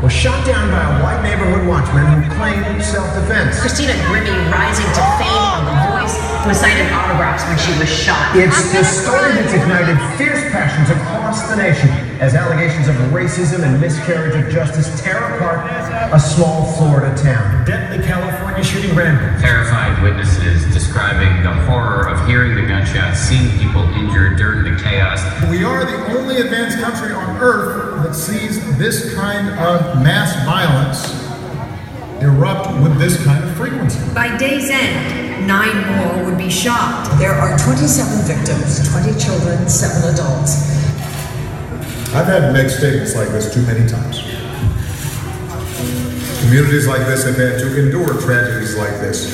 was shot down by a white neighborhood watchman who claimed self-defense. Christina Grimmie, rising to fame on The Voice, was signing autographs when she was shot. It's the story that's ignited fierce passions across the nation as allegations of racism and miscarriage of justice tear apart a small Florida town. Deadly California shooting rampant. Terrified witnesses describing the horror of hearing the gunshots, seeing people injured during the chaos. We are the only advanced country on earth that sees this kind of mass violence erupt with this kind of frequency. By day's end, 9 more would be shot. There are 27 victims, 20 children, 7 adults. I've had to make statements like this too many times. Communities like this have had to endure tragedies like this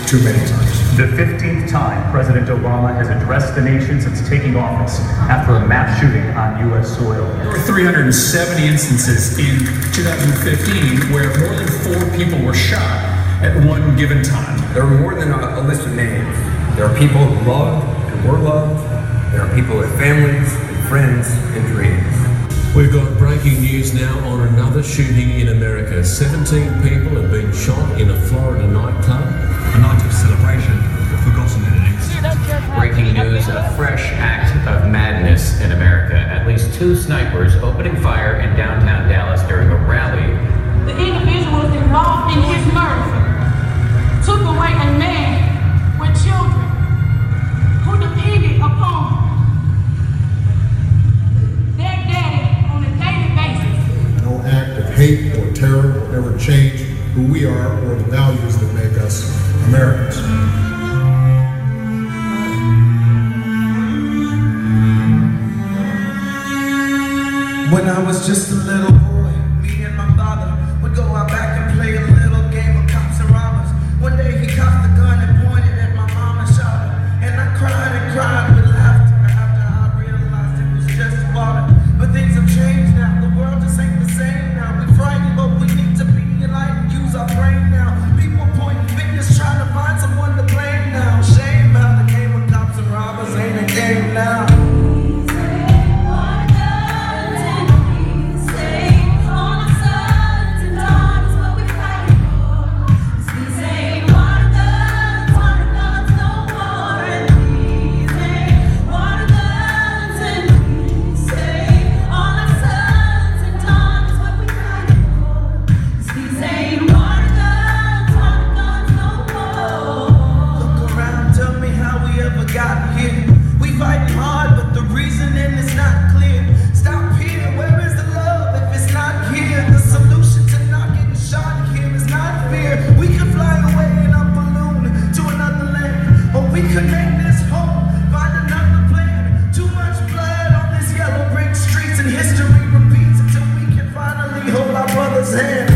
too many times. The 15th time President Obama has addressed the nation since taking office after a mass shooting on U.S. soil. There were 370 instances in 2015 where more than 4 people were shot at one given time. There are more than a list of names. There are people who loved and were loved. There are people with families and friends and dreams. We've got breaking news now on another shooting in America. 17 people have been shot in a Florida nightclub. A night of celebration, forgotten in an instant. Breaking news, a fresh act of madness in America. At least 2 snipers opening fire in downtown Dallas during a rally. The individuals involved in his murder took away a man with children who depended upon their daddy on a daily basis. No act of hate or terror will ever change who we are or the values that make us Americans. When I was just a little boy, me and my father would go out back and play a little game of cops and robbers. One day he cocked the gun and pointed at my mom and shot her. And I cried and cried with laughter after I realized it was just water. But things have changed now, the world just ain't the same now. We frightened, but we need to be enlightened, use our brain now. People pointing fingers, trying to find someone to blame now. Shame how the game of cops and robbers ain't a game now. History repeats until we can finally hold our brother's hand.